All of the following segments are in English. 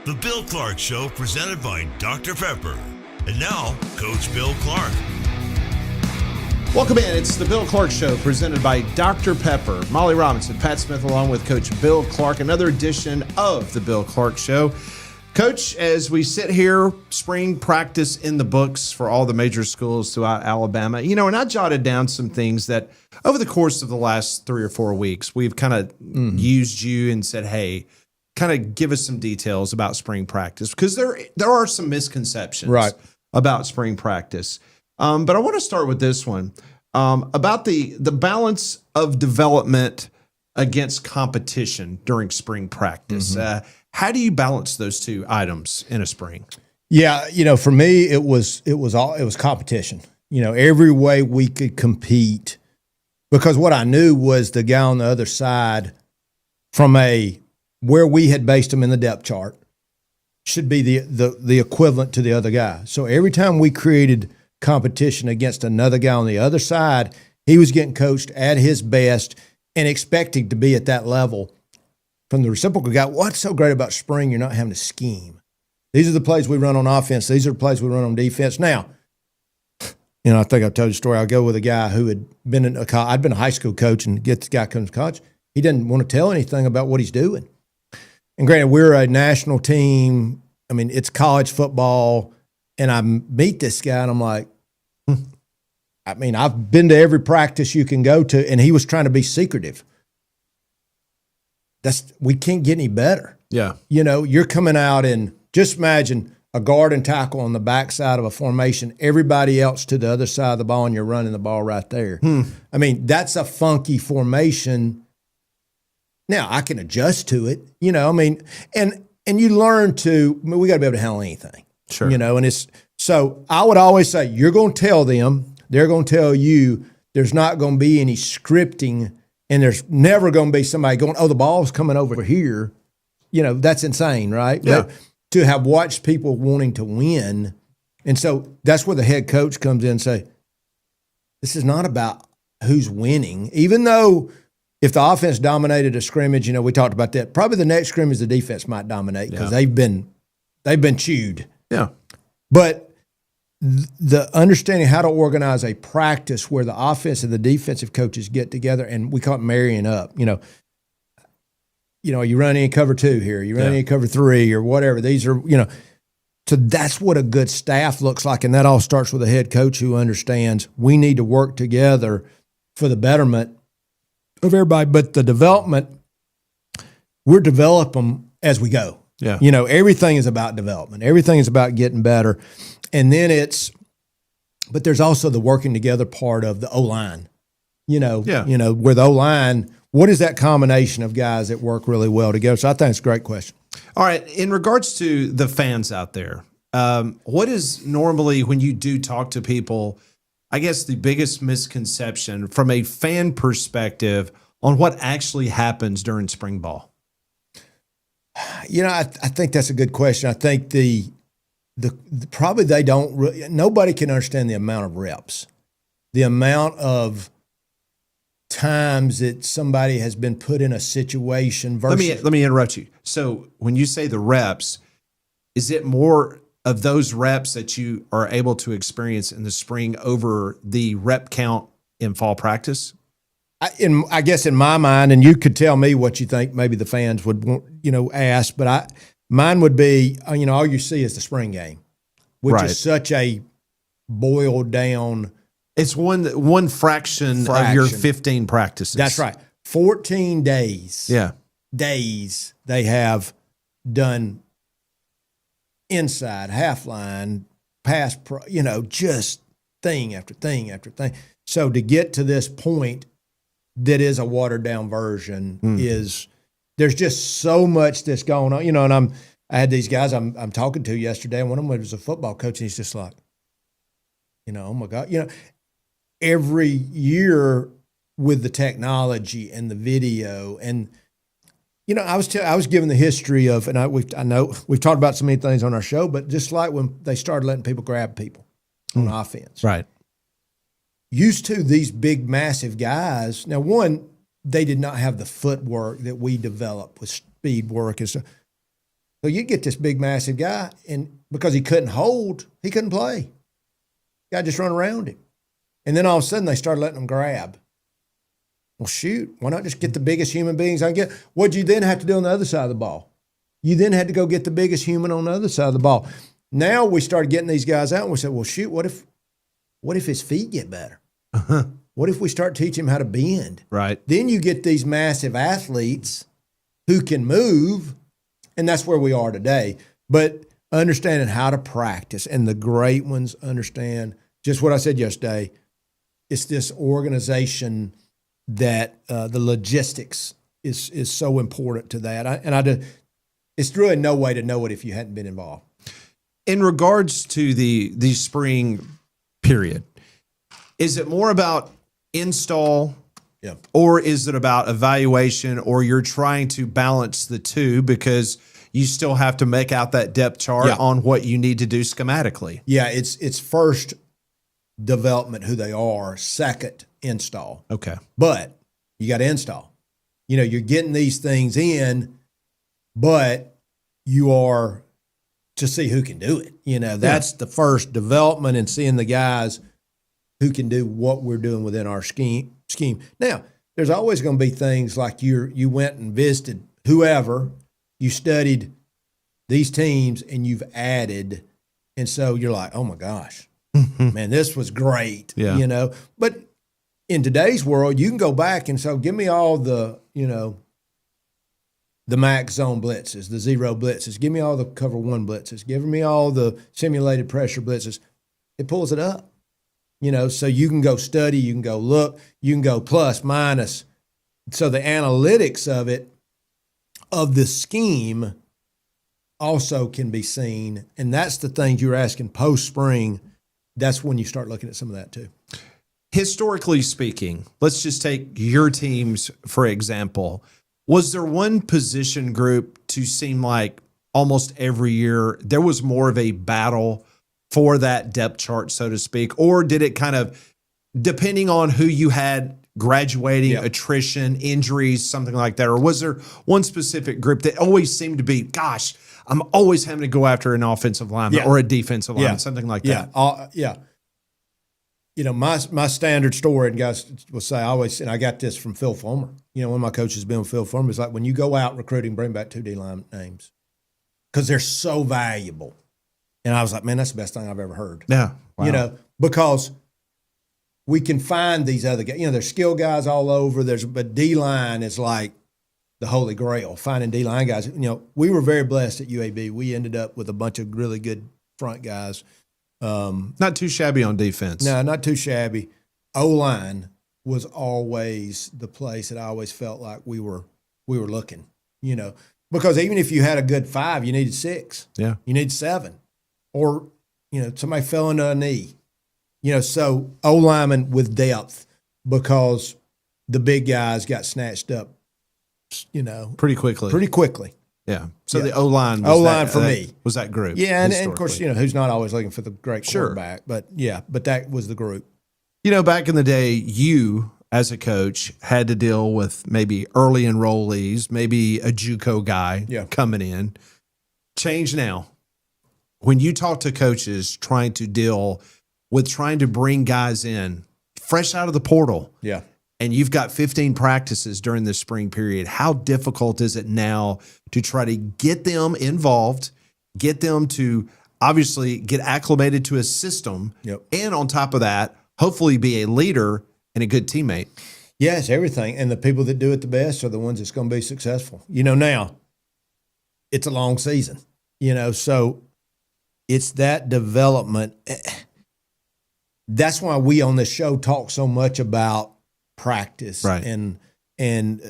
The Bill Clark Show, presented by Dr. Pepper. And now, Coach Bill Clark. Welcome in. It's the Bill Clark Show, presented by Dr. Pepper. Molly Robinson, Pat Smith, along with Coach Bill Clark. Another edition of the Bill Clark Show. Coach, as we sit here, spring practice in the books for all the major schools throughout Alabama. You know, and I jotted down some things that over the course of the last 3 or 4 weeks, we've kind of used you and said, hey, kind of give us some details about spring practice, because there are some misconceptions about spring practice. But I want to start with this one about the balance of development against competition during spring practice. How do you balance those two items in a spring? Yeah, you know, for me, it was competition. You know, every way we could compete, because what I knew was the guy on the other side, from where we had based him in the depth chart, should be the equivalent to the other guy. So every time we created competition against another guy on the other side, he was getting coached at his best and expecting to be at that level. From the reciprocal guy, what's so great about spring? You're not having to scheme. These are the plays we run on offense. These are the plays we run on defense. Now, you know, I think I've told you a story. I'll go with a guy who had been I'd been a high school coach, and this guy comes to college. He didn't want to tell anything about what he's doing. And granted, we're a national team. I mean, it's college football, and I meet this guy, and I'm like, I mean, I've been to every practice you can go to, and he was trying to be secretive. We can't get any better. Yeah. You know, you're coming out and just imagine a guard and tackle on the backside of a formation, everybody else to the other side of the ball, and you're running the ball right there. I mean, that's a funky formation. Now, I can adjust to it, you know, I mean, and you learn we got to be able to handle anything. Sure. You know, and so I would always say, you're going to tell them, they're going to tell you, there's not going to be any scripting. And there's never going to be somebody going, oh, the ball's coming over here. You know, that's insane, right? Yeah. But to have watched people wanting to win. And so that's where the head coach comes in and say, this is not about who's winning. Even though if the offense dominated a scrimmage, you know, we talked about that. Probably the next scrimmage the defense might dominate because they've been chewed. Yeah. But the understanding how to organize a practice where the offense and the defensive coaches get together, and we call it marrying up. You know, you run in cover 2 here, you run in cover 3 or whatever. These are, you know, so that's what a good staff looks like, and that all starts with a head coach who understands we need to work together for the betterment of everybody. But the development, we're developing as we go. Yeah. You know, everything is about development. Everything is about getting better. And then but there's also the working together part of the O-line, you know, where the O-line, what is that combination of guys that work really well together? So I think it's a great question. All right. In regards to the fans out there, what is normally, when you do talk to people, I guess the biggest misconception from a fan perspective on what actually happens during spring ball? You know, I think that's a good question. I think probably they don't nobody can understand the amount of reps, the amount of times that somebody has been put in a situation versus. Let me interrupt you. So when you say the reps, is it more of those reps that you are able to experience in the spring over the rep count in fall practice? I guess in my mind, and you could tell me what you think maybe the fans would want, you know, ask, but mine would be, you know, all you see is the spring game, which is such a boiled down. It's one fraction of your 15 practices. That's right. 14 days. Yeah. Days they have done inside, half line, pass, you know, just thing after thing after thing. So to get to this point that is a watered down version there's just so much that's going on, you know, and I had these guys I'm talking to yesterday, and one of them was a football coach, and he's just like, you know, oh my God, you know, every year with the technology and the video, and you know, I was given the history of, and I know we've talked about so many things on our show, but just like when they started letting people grab people on offense, right? Used to these big, massive guys. Now, one, they did not have the footwork that we developed with speed work and stuff. So you get this big, massive guy, and because he couldn't hold, he couldn't play. Guy just run around him. And then all of a sudden they started letting him grab. Well, shoot, why not just get the biggest human beings I can get? What'd you then have to do on the other side of the ball? You then had to go get the biggest human on the other side of the ball. Now we started getting these guys out, and we said, well, shoot, what if his feet get better? What if we start teaching him how to bend? Right. Then you get these massive athletes who can move, and that's where we are today. But understanding how to practice, and the great ones understand just what I said yesterday. It's this organization that the logistics is so important to that. It's really no way to know it if you hadn't been involved. In regards to the spring period, is it more about install, or is it about evaluation, or you're trying to balance the two because you still have to make out that depth chart on what you need to do schematically? Yeah, it's first development, who they are, second install. Okay. But you got to install. You're getting these things in, but you are to see who can do it. That's the first development, and seeing the guys who can do what we're doing within our scheme. Now, there's always going to be things like you went and visited whoever, you studied these teams, and you've added, and so you're like, oh my gosh, man, this was great. Yeah. But in today's world, you can go back and so give me all the max zone blitzes, the zero blitzes. Give me all the cover one blitzes. Give me all the simulated pressure blitzes. It pulls it up, so you can go study, you can go look, you can go plus, minus. So the analytics of the scheme also can be seen. And that's the things you're asking post-spring. That's when you start looking at some of that too. Historically speaking, let's just take your teams, for example. Was there one position group to seem like almost every year there was more of a battle for that depth chart, so to speak? Or did it kind of, depending on who you had graduating, attrition, injuries, something like that? Or was there one specific group that always seemed to be, gosh, I'm always having to go after an offensive lineman or a defensive lineman, something like that? My standard story, and guys will say, and I got this from Phil Fulmer. One of my coaches been with Phil Fulmer, is like, when you go out recruiting, bring back 2 D-line names because they're so valuable. And I was like, man, that's the best thing I've ever heard. Yeah. Wow. Because we can find these other guys. There's skill guys all over. But D-line is like the holy grail, finding D-line guys. We were very blessed at UAB. We ended up with a bunch of really good front guys. Not too shabby on defense. No, not too shabby. O-line was always the place that I always felt like we were looking, because even if you had a good 5, you needed 6. Yeah. You need 7. Or, somebody fell into a knee. So O-lineman with depth, because the big guys got snatched up, pretty quickly. Yeah. So the O-line for me was that group. Yeah, and of course, who's not always looking for the great quarterback, but that was the group. Back in the day, you as a coach had to deal with maybe early enrollees, maybe a JUCO guy coming in. Change now. When you talk to coaches trying to bring guys in fresh out of the portal. Yeah. And you've got 15 practices during this spring period, how difficult is it now to try to get them involved, get them to obviously get acclimated to a system, and on top of that, hopefully be a leader and a good teammate? Yeah, it's everything. And the people that do it the best are the ones that's going to be successful. Now, it's a long season, so it's that development. That's why we on this show talk so much about practice and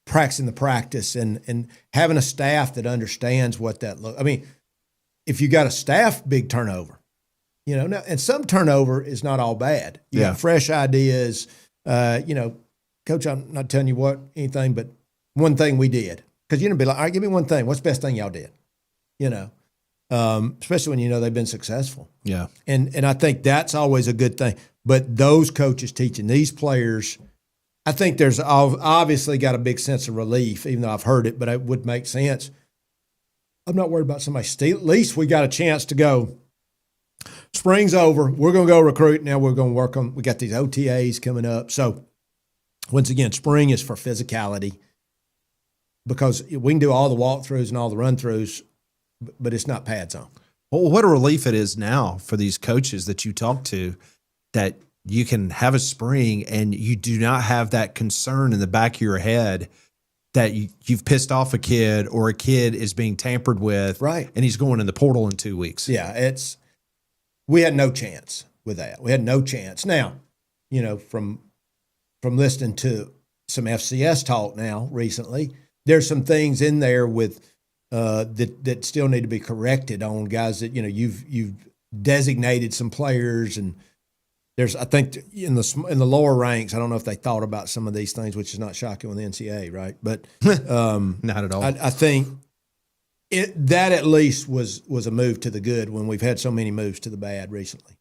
practicing the practice and having a staff that understands what that looks. I mean, if you got a staff, big turnover, now, and some turnover is not all bad. You got fresh ideas, Coach, I'm not telling you anything, but one thing we did, because be like, all right, give me one thing. What's the best thing y'all did? Especially when they've been successful. Yeah. And I think that's always a good thing. But those coaches teaching these players, I think there's obviously got a big sense of relief, even though I've heard it, but it would make sense. I'm not worried about somebody stealing. At least we got a chance to go. Spring's over. We're going to go recruit. Now we're going to work on, we got these OTAs coming up. So once again, spring is for physicality because we can do all the walkthroughs and all the run-throughs, but it's not pads on. Well, what a relief it is now for these coaches that you talk to that you can have a spring and you do not have that concern in the back of your head that you've pissed off a kid or a kid is being tampered with. Right. And he's going in the portal in 2 weeks. Yeah, we had no chance with that. We had no chance. Now, you know, from listening to some FCS talk now recently, there's some things in there with that still need to be corrected on guys that, you know, you've designated some players, and there's, I think in the lower ranks, I don't know if they thought about some of these things, which is not shocking with the NCAA, right? But not at all. I think that at least was a move to the good when we've had so many moves to the bad recently.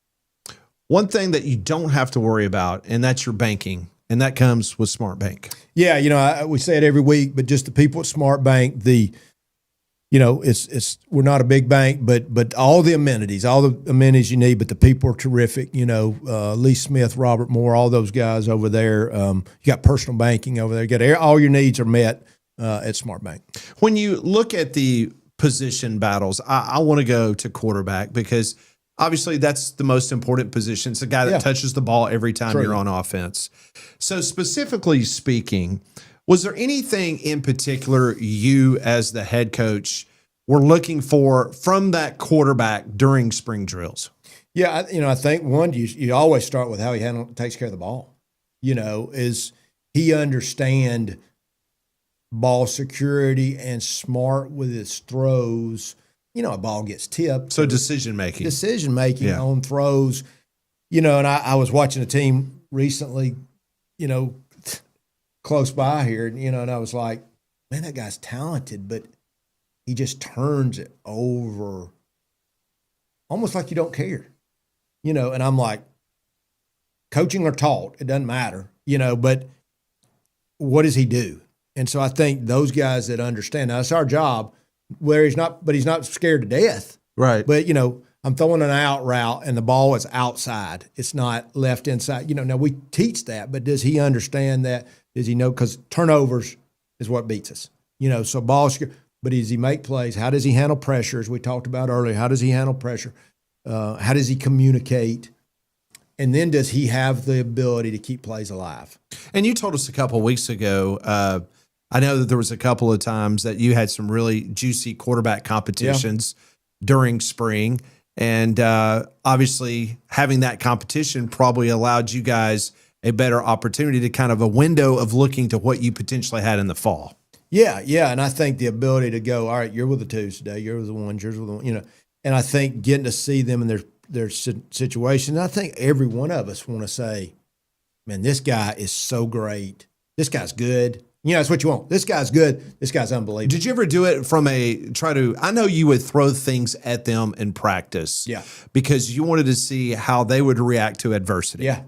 One thing that you don't have to worry about, and that's your banking, and that comes with Smart Bank. Yeah, you know, we say it every week, but just the people at Smart Bank, you know, it's we're not a big bank, but all the amenities you need, but the people are terrific. You know, Lee Smith, Robert Moore, all those guys over there. You got personal banking over there. You got all your needs are met at Smart Bank. When you look at the position battles, I want to go to quarterback because obviously that's the most important position. It's the guy that touches the ball every time you're on offense. So specifically speaking, was there anything in particular you as the head coach were looking for from that quarterback during spring drills? Yeah, I think one, you always start with how he takes care of the ball. You know, is he understand ball security and smart with his throws? You know, a ball gets tipped. So decision making on throws. You know, and I was watching a team recently, you know, close by here, you know, and I was like, man, that guy's talented, but he just turns it over almost like you don't care, you know, and I'm like, coaching or taught, it doesn't matter, you know, but what does he do? And so I think those guys that understand, now it's our job where he's not scared to death. Right. But, you know, I'm throwing an out route and the ball is outside. It's not left inside. You know, now we teach that, but does he understand that? Does he know? Because turnovers is what beats us. You know, so ball secure. But does he make plays? How does he handle pressure, as we talked about earlier? How does he handle pressure? How does he communicate? And then does he have the ability to keep plays alive? And you told us a couple of weeks ago, I know that there was a couple of times that you had some really juicy quarterback competitions during spring. And obviously having that competition probably allowed you guys a better opportunity to kind of a window of looking to what you potentially had in the fall. Yeah. And I think the ability to go, all right, you're with the twos today, you're with the ones, you're with the one, you know, and I think getting to see them in their situation, I think every one of us want to say, man, this guy is so great. This guy's good. You know, that's what you want. This guy's good. This guy's unbelievable. Did you ever do it from I know you would throw things at them in practice. Yeah. Because you wanted to see how they would react to adversity. Yeah.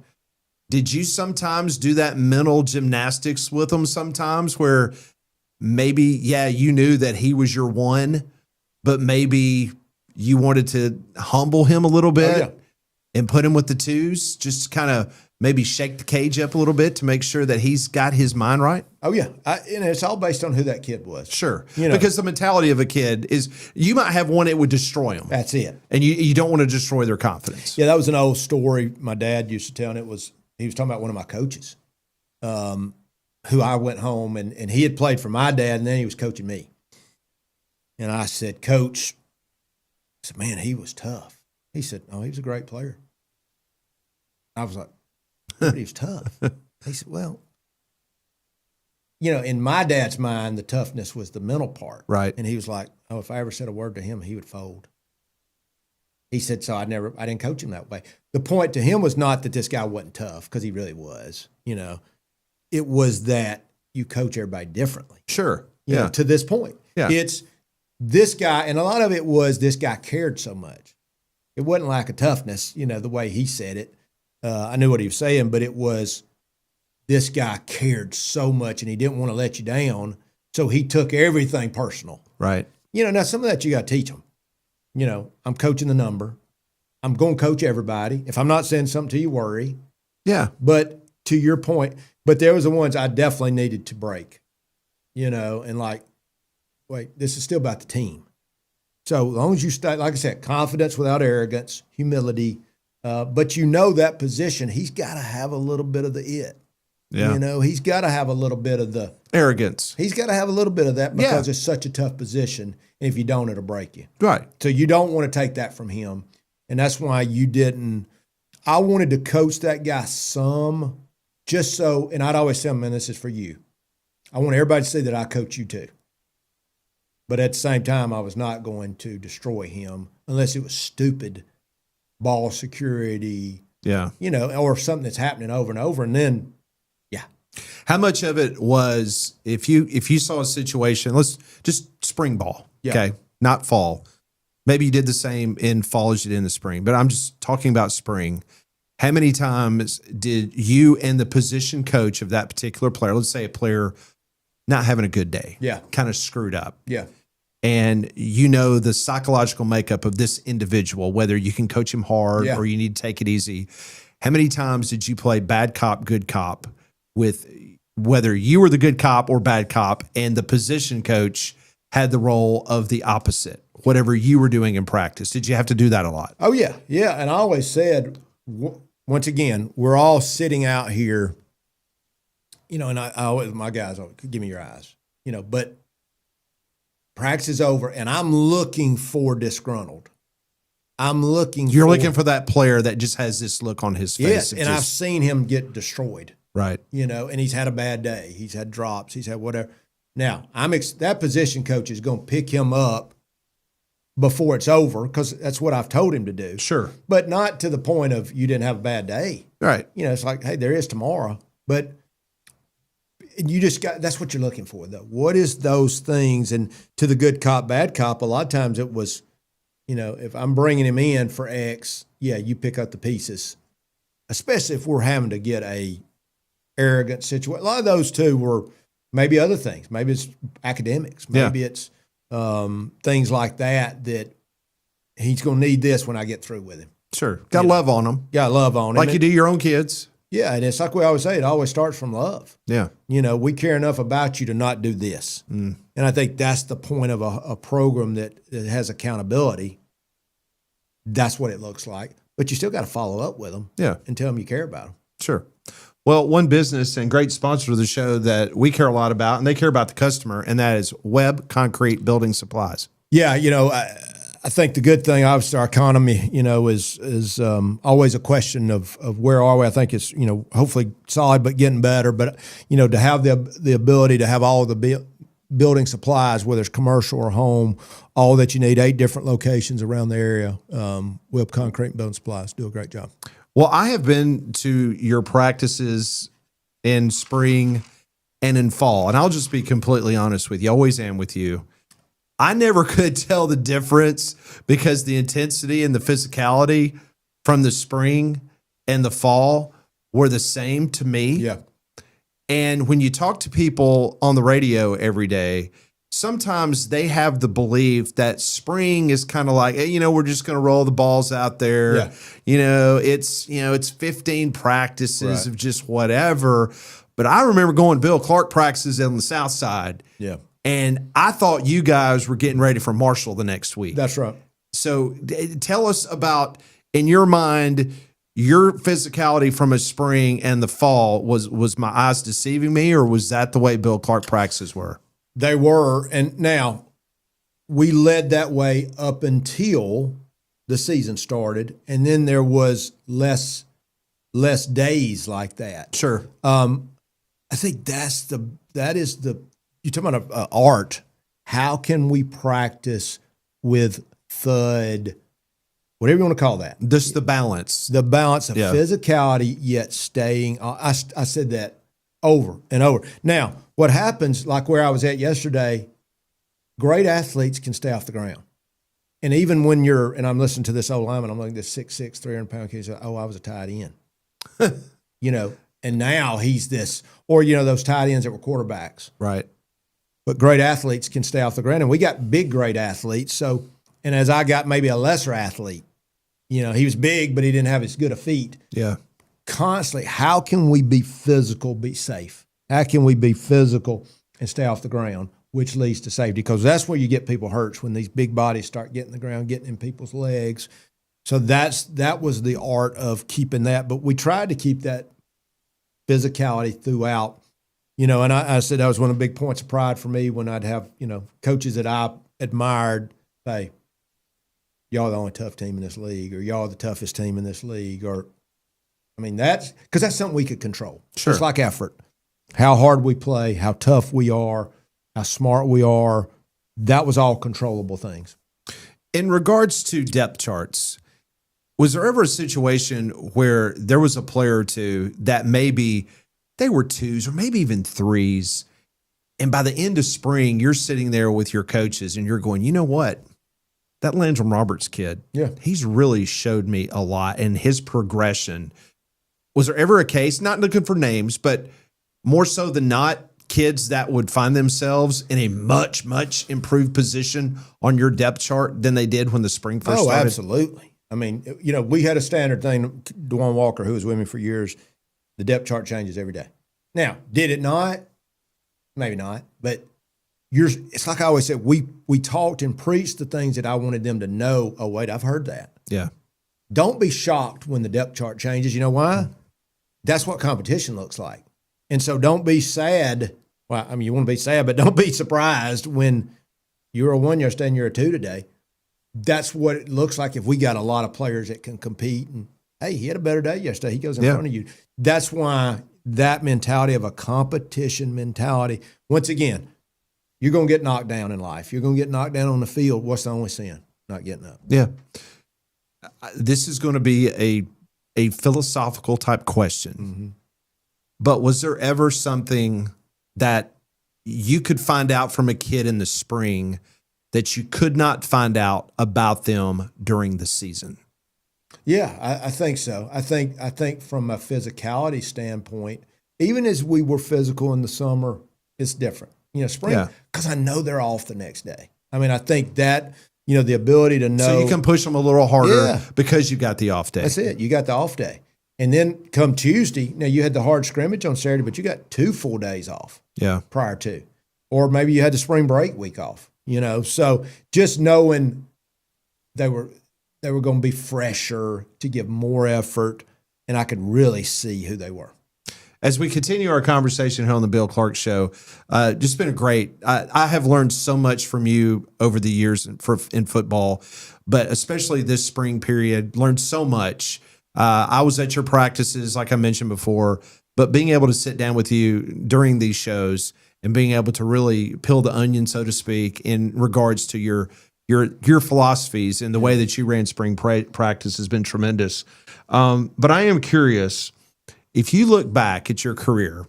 Did you sometimes do that mental gymnastics with them sometimes where maybe, you knew that he was your one, but maybe you wanted to humble him a little bit and put him with the twos, just kind of maybe shake the cage up a little bit to make sure that he's got his mind right? Oh, yeah. And it's all based on who that kid was. Sure. You know, because the mentality of a kid is you might have one, it would destroy them. That's it. And you don't want to destroy their confidence. Yeah, that was an old story my dad used to tell, and he was talking about one of my coaches who I went home, and he had played for my dad, and then he was coaching me. And I said, Coach, I said, man, he was tough. He said, oh, he was a great player. I was like, but he was tough. He said, well, you know, in my dad's mind, the toughness was the mental part. Right. And he was like, oh, if I ever said a word to him, he would fold. He said, so I didn't coach him that way. The point to him was not that this guy wasn't tough, because he really was, you know. It was that you coach everybody differently. Sure. You know, to this point. Yeah. It's this guy, and a lot of it was this guy cared so much. It wasn't lack of toughness, you know, the way he said it. I knew what he was saying, but it was this guy cared so much and he didn't want to let you down. So he took everything personal. Right. Now some of that you got to teach them. I'm coaching the number. I'm going to coach everybody. If I'm not saying something to you, worry. Yeah. But to your point, but there was the ones I definitely needed to break, and like, wait, this is still about the team. So as long as you stay, like I said, confidence without arrogance, humility, but that position, he's got to have a little bit of the it. Yeah. He's got to have a little bit of the Arrogance. He's got to have a little bit of that because it's such a tough position. And if you don't, it'll break you. Right. So you don't want to take that from him. And that's why you didn't. I wanted to coach that guy some just so, and I'd always tell him, man, this is for you. I want everybody to see that I coach you too. But at the same time, I was not going to destroy him unless it was stupid ball security, Yeah. or something that's happening over and over. And then, How much of it was if you saw a situation, let's just spring ball, okay, not fall. Maybe you did the same in fall as you did in the spring, but I'm just talking about spring. How many times did you and the position coach of that particular player, let's say a player not having a good day, kind of screwed up, and the psychological makeup of this individual, whether you can coach him hard or you need to take it easy. How many times did you play bad cop, good cop with whether you were the good cop or bad cop and the position coach had the role of the opposite, whatever you were doing in practice? Did you have to do that a lot? Oh, yeah. Yeah. And I always said, once again, we're all sitting out here, and I always, my guys, give me your eyes, but practice is over and I'm looking for disgruntled. You're looking for that player that just has this look on his face. Yes. And I've seen him get destroyed. Right. And he's had a bad day. He's had drops. He's had whatever. Now, that position coach is going to pick him up before it's over because that's what I've told him to do. Sure. But not to the point of you didn't have a bad day. Right. It's like, hey, there is tomorrow. But you just that's what you're looking for, though. What is those things? And to the good cop, bad cop, a lot of times it was, if I'm bringing him in for X, you pick up the pieces, especially if we're having to get a arrogant situation. A lot of those two were maybe other things. Maybe it's academics. Maybe it's things like that he's going to need this when I get through with him. Sure. Got to love on them. Got to love on him. Like you do your own kids. Yeah, and it's like we always say, it always starts from love. Yeah. We care enough about you to not do this. And I think that's the point of a program that has accountability. That's what it looks like. But you still got to follow up with them and tell them you care about them. Sure. Well, one business and great sponsor of the show that we care a lot about, and they care about the customer, and that is Webb Concrete Building Supplies. Yeah, I think the good thing, obviously, our economy, is always a question of where are we. I think it's, hopefully solid but getting better. But, to have the ability to have all of the building supplies, whether it's commercial or home, all that you need, 8 different locations around the area, Webb Concrete Building Supplies do a great job. Well, I have been to your practices in spring and in fall, and I'll just be completely honest with you. I always am with you. I never could tell the difference because the intensity and the physicality from the spring and the fall were the same to me. Yeah. And when you talk to people on the radio every day, sometimes they have the belief that spring is kind of like, hey, we're just going to roll the balls out there. Yeah. It's 15 practices of just whatever. But I remember going to Bill Clark practices on the South Side. Yeah. And I thought you guys were getting ready for Marshall the next week. That's right. So tell us about, in your mind, your physicality from a spring and the fall. Was my eyes deceiving me, or was that the way Bill Clark practices were? They were. And now we led that way up until the season started. And then there was less days like that. Sure. I think that is the, you're talking about art. How can we practice with thud, whatever you want to call that? Just the balance. The balance of physicality, yet staying. I said that over and over. Now, what happens, like where I was at yesterday, great athletes can stay off the ground. And even when and I'm listening to this old lineman, I'm looking at this 6'6", 300-pound kid, I was a tight end. And now he's this, or, those tight ends that were quarterbacks. Right. but great athletes can stay off the ground. And we got big, great athletes. So, and as I got maybe a lesser athlete, you know, he was big, but he didn't have as good a feet. Yeah. Constantly, how can we be physical, be safe? How can we be physical and stay off the ground, which leads to safety? Because that's where you get people hurt, when these big bodies start getting the ground, getting in people's legs. So that was the art of keeping that. But we tried to keep that physicality throughout, you know, and I said that was one of the big points of pride for me when I'd have, you know, coaches that I admired say, y'all are the only tough team in this league, or y'all are the toughest team in this league, or, I mean, that's because that's something we could control. Sure. It's like effort. How hard we play, how tough we are, how smart we are. That was all controllable things. In regards to depth charts, was there ever a situation where there was a player or two that maybe they were twos or maybe even threes, and by the end of spring, you're sitting there with your coaches and you're going, you know what? That Landrum Roberts kid, Yeah. he's really showed me a lot, and his progression. Was there ever a case, not looking for names, but more so than not, kids that would find themselves in a much, much improved position on your depth chart than they did when the spring first started? Absolutely. I mean, you know, we had a standard thing. Dwan Walker, who was with me for years, the depth chart changes every day. Now, did it not? Maybe not. But it's like I always said, we talked and preached the things that I wanted them to know. Oh, wait, I've heard that. Yeah. Don't be shocked when the depth chart changes. You know why? That's what competition looks like. And so don't be sad. Well, I mean, you want to be sad, but don't be surprised when you're a 1 yesterday and you're a 2 today. That's what it looks like if we got a lot of players that can compete. And, hey, he had a better day yesterday. He goes in front of you. That's why that mentality of a competition mentality, once again, you're going to get knocked down in life. You're going to get knocked down on the field. What's the only sin? Not getting up. Yeah. This is going to be a philosophical type question. Mm-hmm. But was there ever something that you could find out from a kid in the spring that you could not find out about them during the season? Yeah, I think so. I think from a physicality standpoint, even as we were physical in the summer, it's different. You know, spring, because I know they're off the next day. I mean, I think that, you know, the ability to know. So you can push them a little harder because you got the off day. That's it. You got the off day. And then come Tuesday, now you had the hard scrimmage on Saturday, but you got 2 full days off prior to. Or maybe you had the spring break week off, you know. So just knowing they were going to be fresher, to give more effort, and I could really see who they were. As we continue our conversation here on the Bill Clark Show, just been a great. I have learned so much from you over the years in football, but especially this spring period, learned so much. I was at your practices, like I mentioned before, but being able to sit down with you during these shows and being able to really peel the onion, so to speak, in regards to your philosophies and the way that you ran spring practice has been tremendous. But I am curious, if you look back at your career,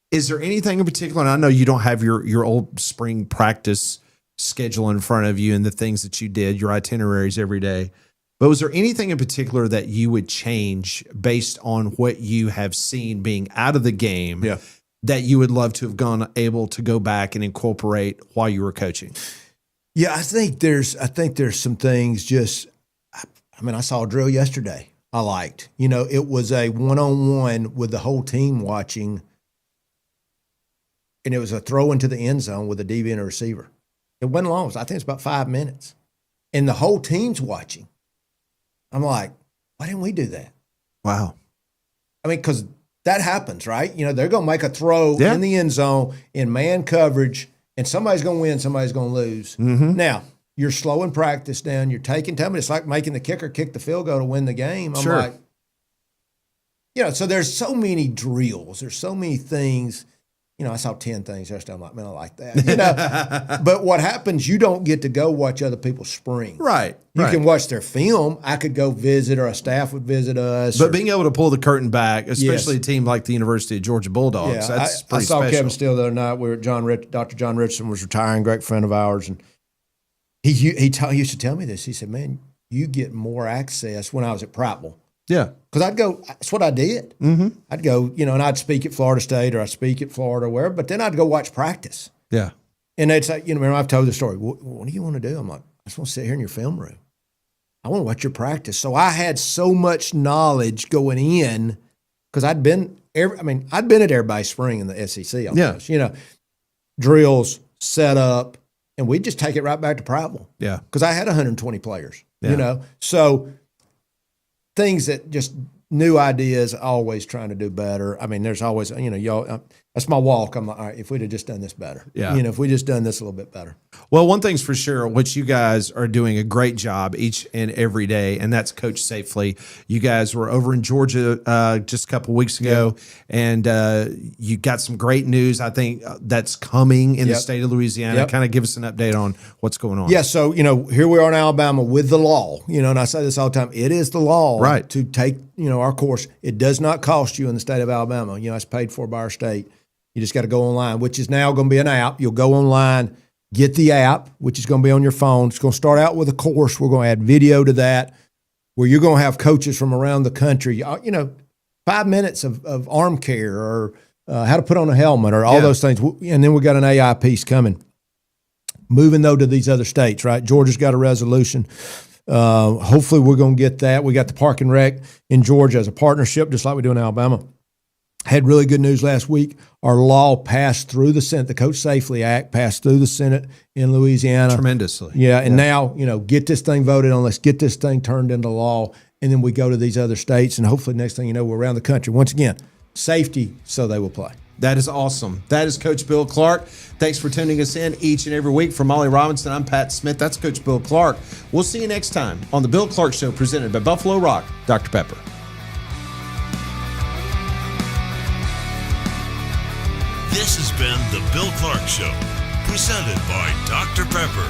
is there anything in particular, and I know you don't have your old spring practice schedule in front of you and the things that you did, your itineraries every day, but was there anything in particular that you would change based on what you have seen being out of the game that you would love to have able to go back and incorporate while you were coaching? Yeah, I think there's some things just, I mean, I saw a drill yesterday I liked. You know, it was a one-on-one with the whole team watching, and it was a throw into the end zone with a DB and a receiver. It wasn't long. I think it's about 5 minutes. And the whole team's watching. I'm like, why didn't we do that? Wow. I mean, because that happens, right? You know, they're going to make a throw in the end zone in man coverage, and somebody's going to win, somebody's going to lose. Mm-hmm. Now, you're slowing practice down. You're taking time. It's like making the kicker kick the field goal to win the game. I'm like, you know, so there's so many drills. There's so many things. You know, I saw 10 things yesterday. I'm like, man, I like that. You know, but what happens, you don't get to go watch other people spring. Right. You can watch their film. I could go visit, or a staff would visit us. But being able to pull the curtain back, especially a team like the University of Georgia Bulldogs, that's pretty special. I saw Kevin Steele the other night where Dr. John Richardson was retiring, great friend of ours, and he used to tell me this. He said, man, you get more access when I was at Prattville. Yeah. Because I'd go, that's what I did. Mm-hmm. I'd go, you know, and I'd speak at Florida State, or I'd speak at Florida or wherever, but then I'd go watch practice. Yeah. And they'd say, remember I've told the story. What do you want to do? I'm like, I just want to sit here in your film room. I want to watch your practice. So I had so much knowledge going in because I'd been at Everybody Spring in the SEC. Almost, drills, setup, and we'd just take it right back to Prattville. Yeah. Because I had 120 players, So things that just new ideas, always trying to do better. I mean, there's always, y'all, that's my walk. I'm like, all right, if we'd have just done this better. Yeah. If we just done this a little bit better. Well, one thing's for sure, which you guys are doing a great job each and every day, and that's coach safely. You guys were over in Georgia just a couple weeks ago, and you got some great news, I think, that's coming in the state of Louisiana. Kind of give us an update on what's going on. Yeah, so, here we are in Alabama with the law, and I say this all the time. It is the law to take, our course. It does not cost you in the state of Alabama. It's paid for by our state. You just got to go online, which is now going to be an app. You'll go online, get the app, which is going to be on your phone. It's going to start out with a course. We're going to add video to that, where you're going to have coaches from around the country, 5 minutes of arm care or how to put on a helmet or all those things. And then we got an AI piece coming. Moving, though, to these other states, right? Georgia's got a resolution. Hopefully we're going to get that. We got the Park and Rec in Georgia as a partnership, just like we do in Alabama. Had really good news last week. Our law passed through the Senate. The Coach Safely Act passed through the Senate in Louisiana. Tremendously. Yeah, and now, get this thing voted on. Let's get this thing turned into law, and then we go to these other states, and hopefully next thing you know, we're around the country. Once again, safety so they will play. That is awesome. That is Coach Bill Clark. Thanks for tuning us in each and every week. For Molly Robinson, I'm Pat Smith. That's Coach Bill Clark. We'll see you next time on The Bill Clark Show, presented by Buffalo Rock, Dr. Pepper. This has been The Bill Clark Show, presented by Dr. Pepper.